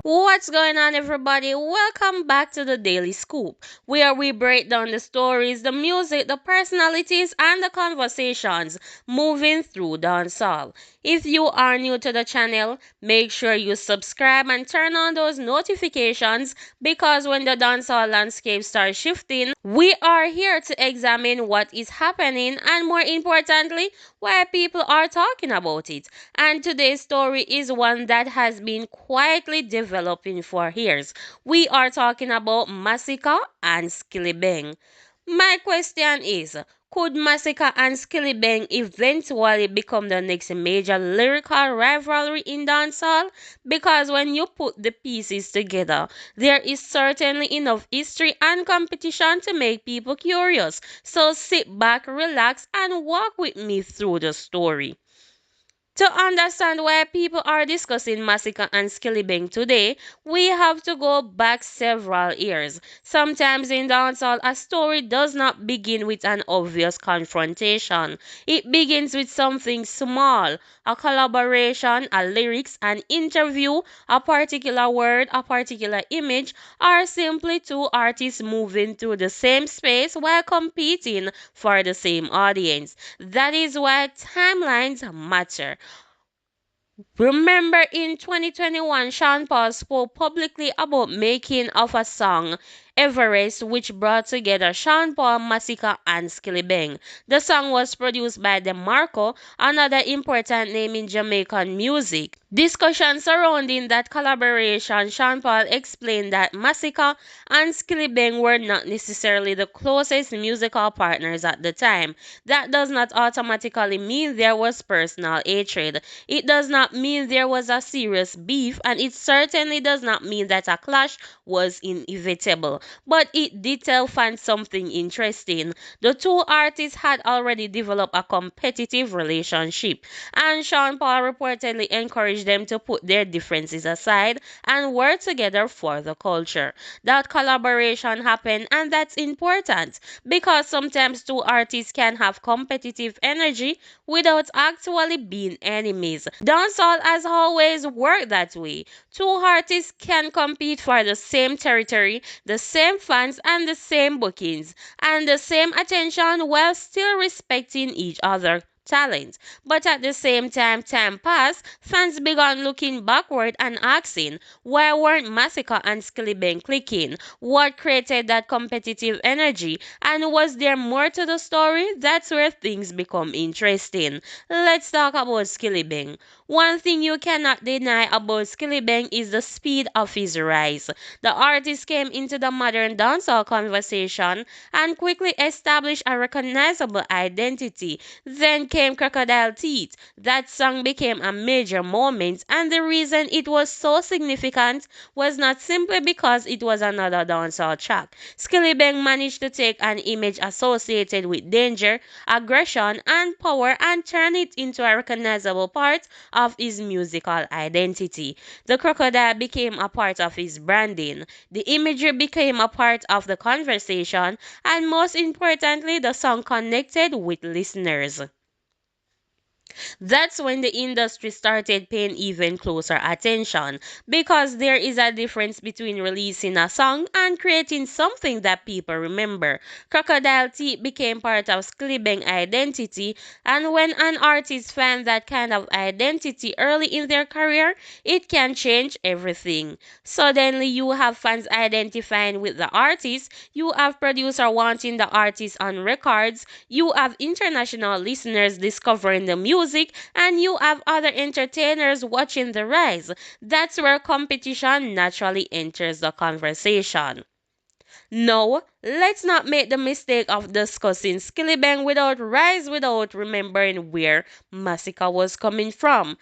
What's going on, everybody? Welcome back to the Daily Scoop, where we break down the stories, the music, the personalities, and the conversations moving through dancehall. If you are new to the channel, make sure you subscribe and turn on those notifications because when the dancehall landscape starts shifting, we are here to examine what is happening and, more importantly, why people are talking about it. And today's story is one that has been quietly developing for years. We are talking about Masicka and Skillibeng. My question is, could Masicka and Skillibeng eventually become the next major lyrical rivalry in dancehall? Because when you put the pieces together, there is certainly enough history and competition to make people curious. So sit back, relax, and walk with me through the story. To understand why people are discussing Masicka and Skillibeng today, we have to go back several years. Sometimes in dancehall, a story does not begin with an obvious confrontation. It begins with something small, a collaboration, a lyrics, an interview, a particular word, a particular image, or simply two artists moving through the same space while competing for the same audience. That is why timelines matter. Remember in 2021, Sean Paul spoke publicly about making of a song, Everest, which brought together Sean Paul, Masicka, and Skillibeng. The song was produced by DeMarco, another important name in Jamaican music. Discussion surrounding that collaboration, Sean Paul explained that Masicka and Skillibeng were not necessarily the closest musical partners at the time. That does not automatically mean there was personal hatred. It does not mean there was a serious beef, and it certainly does not mean that a clash was inevitable. But it did tell fans something interesting. The two artists had already developed a competitive relationship, and Sean Paul reportedly encouraged them to put their differences aside and work together for the culture. That collaboration happened, and that's important because sometimes two artists can have competitive energy without actually being enemies. Dancehall has always worked that way. Two artists can compete for the same territory, the same fans, and the same bookings, and the same attention while still respecting each other talent. But at the same time passed, fans began looking backward and asking, why weren't Masicka and Skillibeng clicking? What created that competitive energy? And was there more to the story? That's where things become interesting. Let's talk about Skillibeng. One thing you cannot deny about Skillibeng is the speed of his rise. The artist came into the modern dancehall conversation and quickly established a recognizable identity. Then came Crocodile Teeth. That song became a major moment, and the reason it was so significant was not simply because it was another dancehall track. Skillibeng managed to take an image associated with danger, aggression, and power and turn it into a recognizable part of his musical identity. The crocodile became a part of his branding. The imagery became a part of the conversation, and most importantly, the song connected with listeners. That's when the industry started paying even closer attention because there is a difference between releasing a song and creating something that people remember. Crocodile Teeth became part of Skillibeng identity, and when an artist finds that kind of identity early in their career, it can change everything. Suddenly, you have fans identifying with the artist, you have producer wanting the artist on records, you have international listeners discovering the music, and you have other entertainers watching the rise. That's where competition naturally enters the conversation. No, let's not make the mistake of discussing Skillibeng without rise without remembering where Masicka was coming from.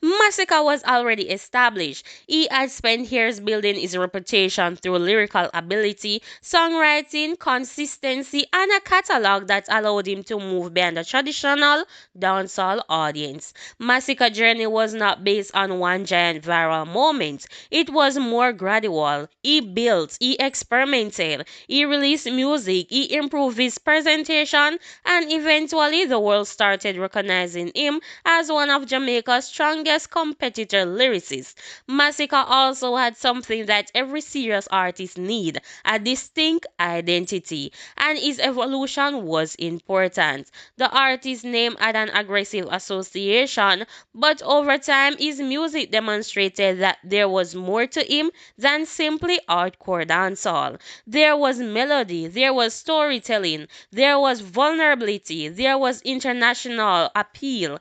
Masicka was already established. He had spent years building his reputation through lyrical ability, songwriting, consistency, and a catalog that allowed him to move beyond the traditional dancehall audience. Masicka's journey was not based on one giant viral moment. It was more gradual. He built, he experimented, started. He released music, he improved his presentation, and eventually the world started recognizing him as one of Jamaica's strongest competitor lyricists. Masicka also had something that every serious artist need, a distinct identity, and his evolution was important. The artist's name had an aggressive association, but over time his music demonstrated that there was more to him than simply hardcore dancehall. There was melody, there was storytelling, there was vulnerability, there was international appeal,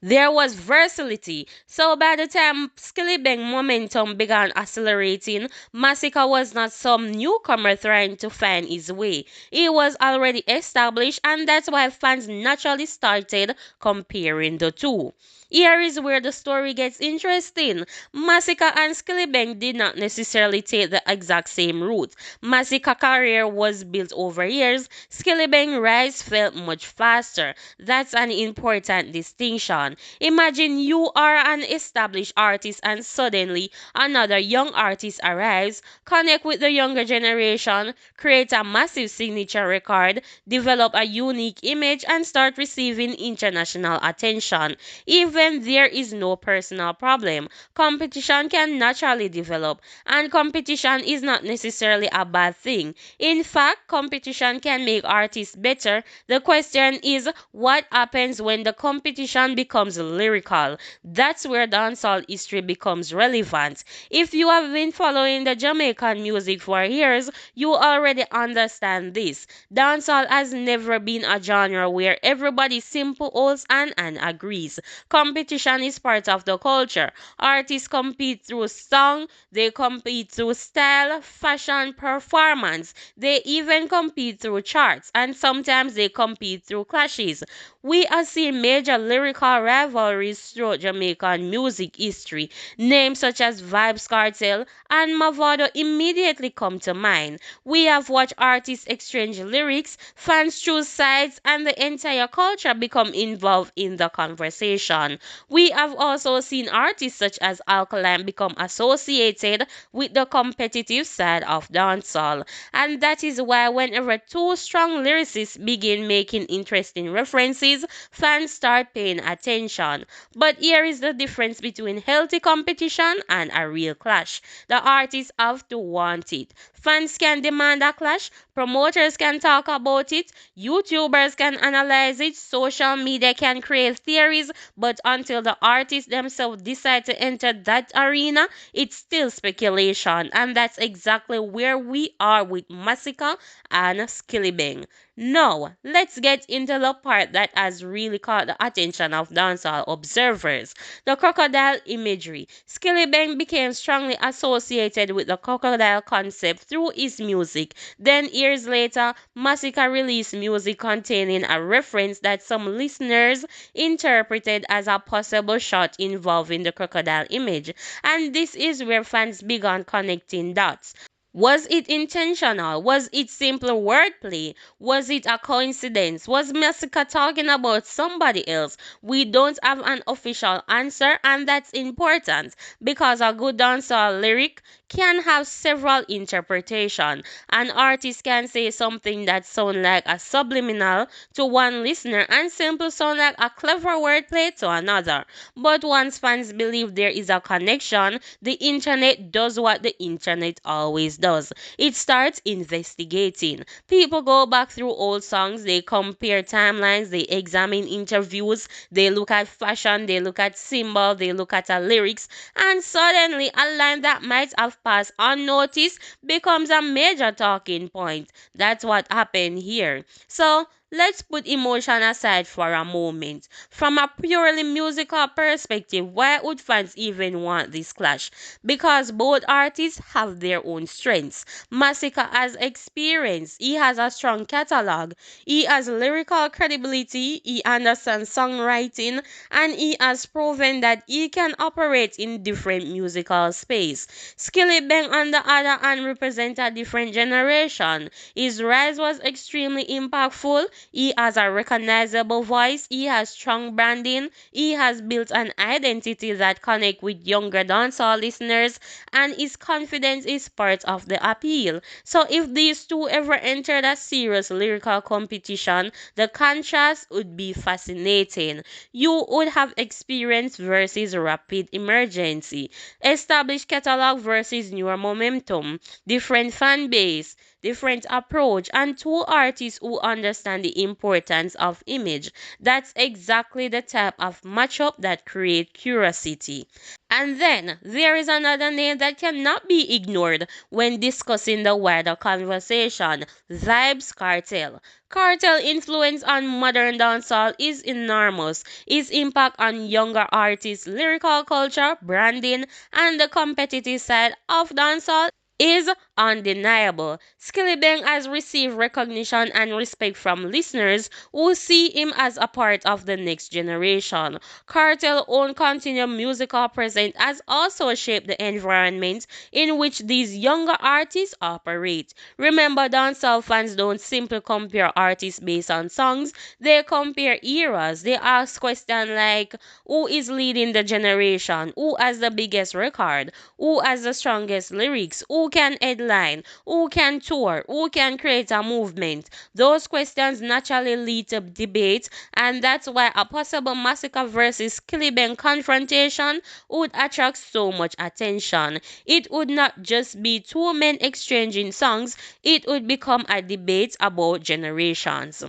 there was versatility. So by the time Skillibeng momentum began accelerating, Masicka was not some newcomer trying to find his way. He was already established, and that's why fans naturally started comparing the two. Here is where the story gets interesting. Masicka and Skillibeng did not necessarily take the exact same route. Masicka's career was built over years. Skillibeng's rise felt much faster. That's an important distinction. Imagine you are an established artist and suddenly another young artist arrives, connect with the younger generation, create a massive signature record, develop a unique image, and start receiving international attention. Even there is no personal problem. Competition can naturally develop, and competition is not necessarily a bad thing. In fact, competition can make artists better. The question is what happens when the competition becomes lyrical? That's where dancehall history becomes relevant. If you have been following the Jamaican music for years, you already understand this. Dancehall has never been a genre where everybody simple holds and agrees. Competition is part of the culture. Artists compete through song, they compete through style, fashion, performance. They even compete through charts, and sometimes they compete through clashes. We have seen major lyrical rivalries throughout Jamaican music history. Names such as Vibes Cartel and Mavado immediately come to mind. We have watched artists exchange lyrics, fans choose sides, and the entire culture become involved in the conversation. We have also seen artists such as Alkaline become associated with the competitive side of dancehall. And that is why whenever two strong lyricists begin making interesting references, fans start paying attention. But here is the difference between healthy competition and a real clash. The artists have to want it. Fans can demand a clash, promoters can talk about it, YouTubers can analyze it, social media can create theories, but until the artists themselves decide to enter that arena, it's still speculation. And that's exactly where we are with Masicka and Skillibeng. Now, let's get into the part that has really caught the attention of dancehall observers, the crocodile imagery. Skillibeng became strongly associated with the crocodile concept through his music. Then, years later, Masicka released music containing a reference that some listeners interpreted as a possible shot involving the crocodile image. And this is where fans began connecting dots. Was it intentional? Was it simple wordplay? Was it a coincidence? Was Masicka talking about somebody else? We don't have an official answer, and that's important because a good dancehall lyric can have several interpretations. An artist can say something that sounds like a subliminal to one listener and simply sound like a clever wordplay to another. But once fans believe there is a connection, the internet does what the internet always does. It starts investigating. People go back through old songs, they compare timelines, they examine interviews, they look at fashion, they look at symbol, they look at lyrics, and suddenly a line that might have passed unnoticed becomes a major talking point. That's what happened here. So, let's put emotion aside for a moment. From a purely musical perspective, why would fans even want this clash? Because both artists have their own strengths. Masicka has experience, he has a strong catalog, he has lyrical credibility, he understands songwriting, and he has proven that he can operate in different musical space. Skillibeng on the other hand represents a different generation. His rise was extremely impactful. He has a recognizable voice. He has strong branding. He has built an identity that connects with younger dancehall listeners, and his confidence is part of the appeal. So if these two ever entered a serious lyrical competition, the contrast would be fascinating. You would have experience versus rapid emergency, established catalog versus newer momentum, different fan base, different approach, and two artists who understand the importance of image. That's exactly the type of matchup that create curiosity. And then there is another name that cannot be ignored when discussing the wider conversation: Vibes Cartel. Cartel influence on modern dancehall is enormous. Its impact on younger artists, lyrical culture, branding, and the competitive side of dancehall is undeniable. Skillibeng has received recognition and respect from listeners who see him as a part of the next generation. Cartel's own continued musical presence has also shaped the environment in which these younger artists operate. Remember, dancehall fans don't simply compare artists based on songs, they compare eras. They ask questions like who is leading the generation, who has the biggest record, who has the strongest lyrics, who can headline, who can tour, who can create a movement. Those questions naturally lead to debate, and that's why a possible Masicka versus Skillibeng confrontation would attract so much attention. It would not just be two men exchanging songs, it would become a debate about generations.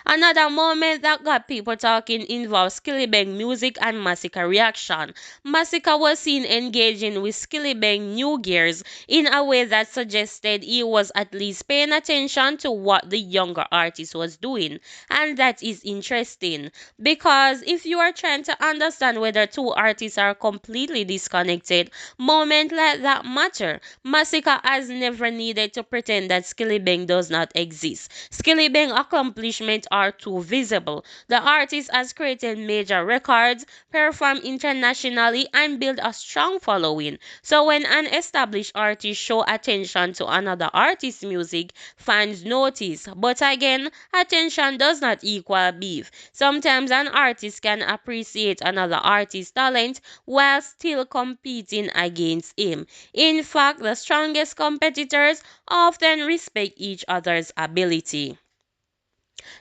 Another moment that got people talking involves Skillibeng music and Masicka reaction. Masicka was seen engaging with Skillibeng new gears in a way that suggested he was at least paying attention to what the younger artist was doing. And that is interesting because if you are trying to understand whether two artists are completely disconnected, moments like that matter. Masicka has never needed to pretend that Skillibeng does not exist. Skillibeng accomplishments are too visible. The artist has created major records, performed internationally, and built a strong following. So when an established artist show attention to another artist's music, fans notice. But again, attention does not equal beef. Sometimes an artist can appreciate another artist's talent while still competing against him. In fact, the strongest competitors often respect each other's ability.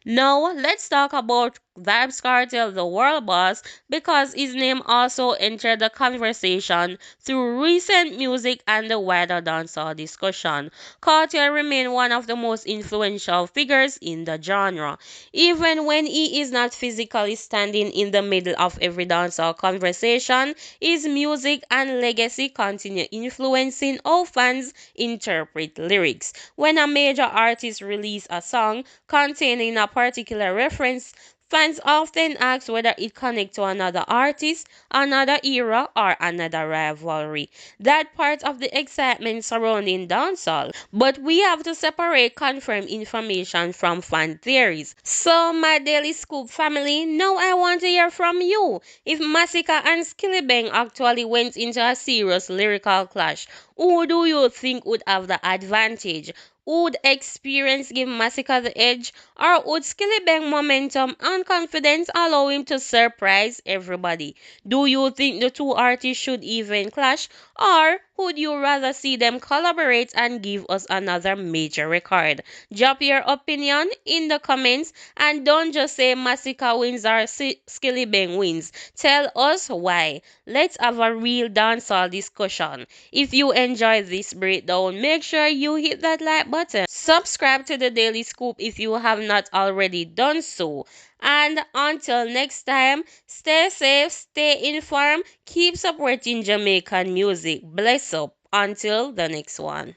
Now, let's talk about Vibes Cartel, the world boss, because his name also entered the conversation through recent music and the wider dancehall discussion. Cartel remained one of the most influential figures in the genre. Even when he is not physically standing in the middle of every dancehall conversation, his music and legacy continue influencing how fans interpret lyrics. When a major artist releases a song containing a particular reference, fans often ask whether it connects to another artist, another era, or another rivalry. That part of the excitement surrounding dancehall. But we have to separate confirmed information from fan theories. So, my Daily Scoop family, now I want to hear from you. If Masicka and Skillibeng actually went into a serious lyrical clash, who do you think would have the advantage? Would experience give Masicka the edge, or would Skillibeng momentum and confidence allow him to surprise everybody? Do you think the two artists should even clash, or would you rather see them collaborate and give us another major record? Drop your opinion in the comments, and don't just say Masicka wins or Skillibeng wins. Tell us why. Let's have a real dancehall discussion. If you enjoyed this breakdown, make sure you hit that like button. Subscribe to the Daily Scoop if you have not already done so. And until next time, stay safe, stay informed, keep supporting Jamaican music. Bless up. Until the next one.